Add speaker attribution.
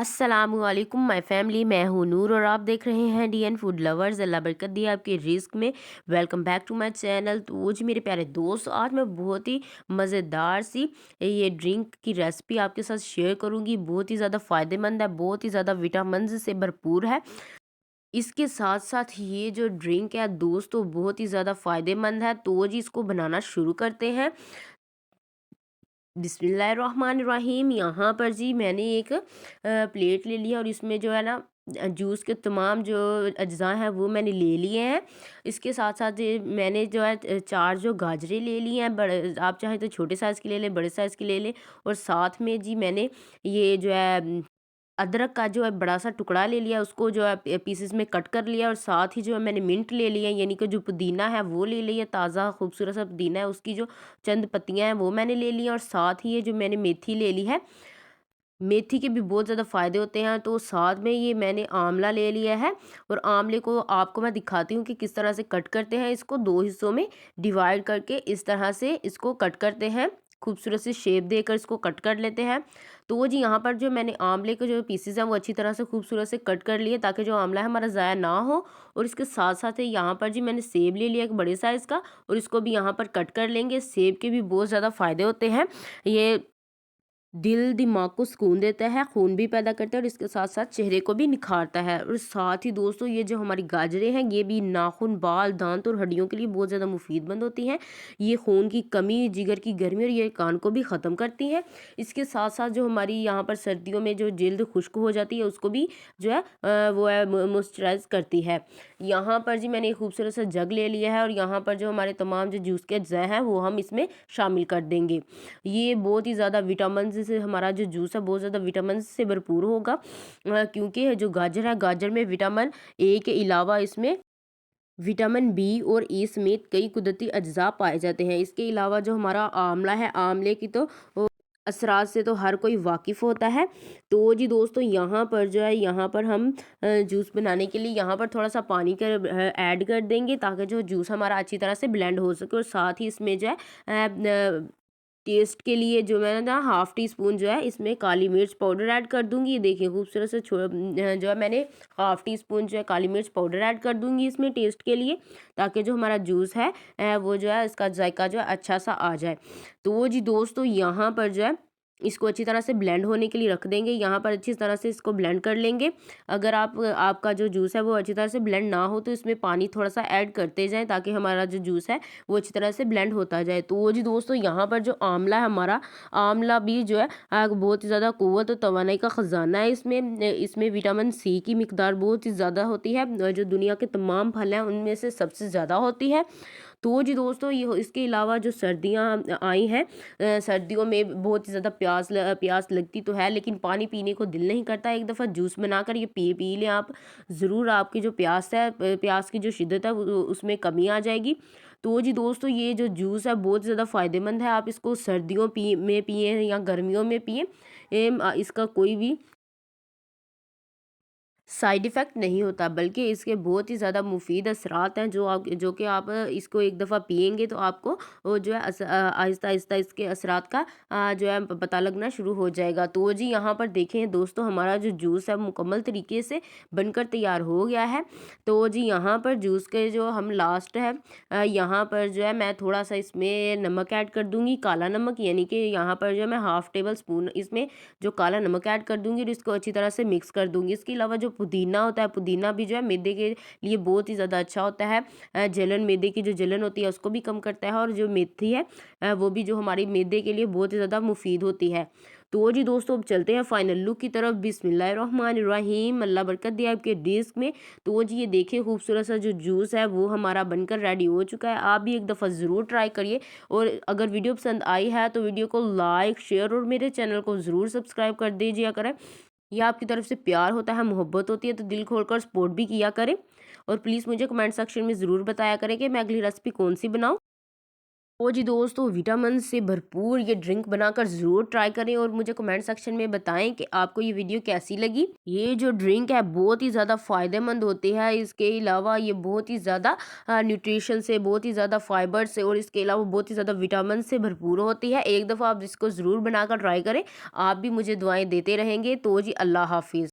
Speaker 1: अस्सलामुअलैकुम my family, मैं हूँ नूर और आप देख रहे हैं डीएन फूड लवर्स। अल्लाह बरकत दिए आपके रिस्क में। Welcome back to my channel. तो जी मेरे प्यारे दोस्त, आज मैं बहुत ही मज़ेदार सी ये ड्रिंक की रेसिपी आपके साथ शेयर करूँगी। बहुत ही ज़्यादा फ़ायदेमंद है, बहुत ही ज़्यादा विटामिन से भरपूर है। इसके साथ साथ ये जो ड्रिंक है दोस्तों, बहुत ही ज़्यादा फ़ायदेमंद है। तो जी इसको बनाना शुरू करते हैं। बिस्मिल्लाहिर्रहमानिर्रहीम। यहाँ पर जी मैंने एक प्लेट ले लिया और इसमें जो है ना जूस के तमाम जो अज्जा हैं वो मैंने ले लिए हैं। इसके साथ साथ ये मैंने जो है चार जो गाजरें ले लिए हैं। बड़े आप चाहे तो छोटे साइज़ की ले लें, बड़े साइज़ की ले लें। और साथ में जी मैंने ये जो है अदरक का जो है बड़ा सा टुकड़ा ले लिया, उसको जो है पीसेस में कट कर लिया। और साथ ही जो है मैंने मिंट ले लिया, यानी कि जो पुदीना है वो ले लिया, ताज़ा खूबसूरत सा पुदीना है, उसकी जो चंद पत्तियां हैं वो मैंने ले ली हैं। और साथ ही ये जो मैंने मेथी ले ली है, मेथी के भी बहुत ज़्यादा फ़ायदे होते हैं। तो साथ में ये मैंने आंवला ले लिया है। और आंवले को आपको मैं दिखाती हूँ कि किस तरह से कट करते हैं। इसको दो हिस्सों में डिवाइड करके इस तरह से इसको कट करते हैं, खूबसूरत सी शेप देकर इसको कट कर लेते हैं। तो वो जी यहाँ पर जो मैंने आंवले के जो पीसेस हैं वो अच्छी तरह से खूबसूरत से कट कर लिए, ताकि जो आंवला है हमारा ज़ाया ना हो। और इसके साथ साथ यहाँ पर जी मैंने सेब ले लिया एक बड़े साइज़ का, और इसको भी यहाँ पर कट कर लेंगे। सेब के भी बहुत ज़्यादा फ़ायदे होते हैं। ये दिल दिमाग को सुकून देता है, खून भी पैदा करता है और इसके साथ साथ चेहरे को भी निखारता है। और साथ ही दोस्तों ये जो हमारी गाजरें हैं ये भी नाखून, बाल, दांत और हड्डियों के लिए बहुत ज़्यादा मुफीदमंद होती हैं। ये खून की कमी, जिगर की गर्मी और ये कान को भी ख़त्म करती हैं। इसके साथ साथ जो हमारी यहाँ पर सर्दियों में जो जल्द खुश्क हो जाती है उसको भी जो है वो है मॉइस्चराइज करती है। यहाँ पर जी मैंने एक खूबसूरत सा जग ले लिया है और यहाँ पर जो हमारे तमाम जो जूस के अज्जा हैं वो हम इसमें शामिल कर देंगे। ये बहुत ही ज़्यादा विटामिन से हमारा जो जूस है बहुत ज़्यादा विटामिन से भरपूर होगा, क्योंकि जो गाजर है, गाजर में विटामिन ए के अलावा इसमें विटामिन बी और ई समेत कई कुदरती अज्जा पाए जाते हैं। इसके अलावा जो हमारा आंवला है, आंवले की तो असरात से तो हर कोई वाकिफ़ होता है। तो जी दोस्तों यहाँ पर जो है, यहाँ पर हम जूस बनाने के लिए यहाँ पर थोड़ा सा पानी कर ऐड कर देंगे, ताकि जो जूस हमारा अच्छी तरह से ब्लेंड हो सके। और साथ ही इसमें जो है टेस्ट के लिए जो मैं ना हाफ़ टी स्पून जो है इसमें काली मिर्च पाउडर ऐड कर दूंगी। ये देखिए खूबसूरत से जो है मैंने हाफ़ टी स्पून जो है काली मिर्च पाउडर ऐड कर दूंगी इसमें टेस्ट के लिए, ताकि जो हमारा जूस है वो जो है इसका जायका जो है अच्छा सा आ जाए। तो वो जी दोस्तों यहाँ पर जो है इसको अच्छी तरह से ब्लेंड होने के लिए रख देंगे। यहाँ पर अच्छी तरह से इसको ब्लेंड कर लेंगे। अगर आपका जो जूस है वो अच्छी तरह से ब्लेंड ना हो तो इसमें पानी थोड़ा सा ऐड करते जाएं, ताकि हमारा जो जूस है वो अच्छी तरह से ब्लेंड होता जाए। तो वो जी दोस्तों यहाँ पर जो आंवला है हमारा, आंवला भी जो है बहुत ही ज़्यादा क़ुव्वत और तवानाई का ख़जाना है। इसमें विटामिन सी की मिकदार बहुत ही ज़्यादा होती है, जो दुनिया के तमाम फल हैं उनमें से सबसे ज़्यादा होती है। तो जी दोस्तों ये इसके अलावा जो सर्दियाँ आई हैं, सर्दियों में बहुत ही ज़्यादा प्यास लगती तो है, लेकिन पानी पीने को दिल नहीं करता। एक दफ़ा जूस बनाकर ये पी लें आप, ज़रूर आपकी जो प्यास है, प्यास की जो शिद्दत है उसमें कमी आ जाएगी। तो जी दोस्तों ये जो जूस है बहुत ज़्यादा फ़ायदेमंद है। आप इसको सर्दियों में पिएँ या गर्मियों में पिएँ, इसका कोई भी साइड इफ़ेक्ट नहीं होता, बल्कि इसके बहुत ही ज़्यादा मुफ़ीद असरात हैं, जो कि आप इसको एक दफ़ा पिएँगे तो आपको वो जो है आहिस्ता-आहिस्ता इसके असरात का जो है पता लगना शुरू हो जाएगा। तो जी यहाँ पर देखें दोस्तों हमारा जो जूस है मुकम्मल तरीके से बनकर तैयार हो गया है। तो जी यहाँ पर जूस के जो हम लास्ट है, यहाँ पर जो है मैं थोड़ा-सा इसमें नमक ऐड कर दूँगी, काला नमक, यानी कि यहाँ पर जो है मैं हाफ़ टेबल स्पून इसमें जो काला नमक ऐड कर दूँगी और इसको अच्छी तरह से मिक्स कर दूँगी। इसके अलावा जो पुदीना होता है, पुदीना भी जो है मैदे के लिए बहुत ही ज़्यादा अच्छा होता है। जलन, मैदे की जो जलन होती है उसको भी कम करता है। और जो मेथी है वो भी जो हमारी मैदे के लिए बहुत ही ज़्यादा मुफीद होती है। तो जी दोस्तों अब चलते हैं फाइनल लुक की तरफ। बिस्मिल्लाहिर्रहमानिर्रहीम। अल्लाह बरकत दिया आपके डिस्क में। तो जी ये देखिए खूबसूरत सा जो जूस है वो हमारा बनकर रेडी हो चुका है। आप भी एक दफ़ा ज़रूर ट्राई करिए। और अगर वीडियो पसंद आई है तो वीडियो को लाइक, शेयर और मेरे चैनल को ज़रूर सब्सक्राइब कर दीजिए करें। या आपकी तरफ से प्यार होता है, मोहब्बत होती है तो दिल खोलकर सपोर्ट भी किया करें। और प्लीज़ मुझे कमेंट सेक्शन में ज़रूर बताया करें कि मैं अगली रेसिपी कौन सी बनाऊँ। तो जी दोस्तों, विटामिन से भरपूर ये ड्रिंक बनाकर ज़रूर ट्राई करें और मुझे कमेंट सेक्शन में बताएं कि आपको ये वीडियो कैसी लगी। ये जो ड्रिंक है बहुत ही ज़्यादा फ़ायदेमंद होती है। इसके अलावा ये बहुत ही ज़्यादा न्यूट्रिशन से, बहुत ही ज़्यादा फाइबर से और इसके अलावा बहुत ही ज़्यादा विटामिन से भरपूर होती है। एक दफ़ा आप इसको ज़रूर बनाकर ट्राई करें। आप भी मुझे दुआएं देते रहेंगे। तो जी अल्लाह हाफिज़।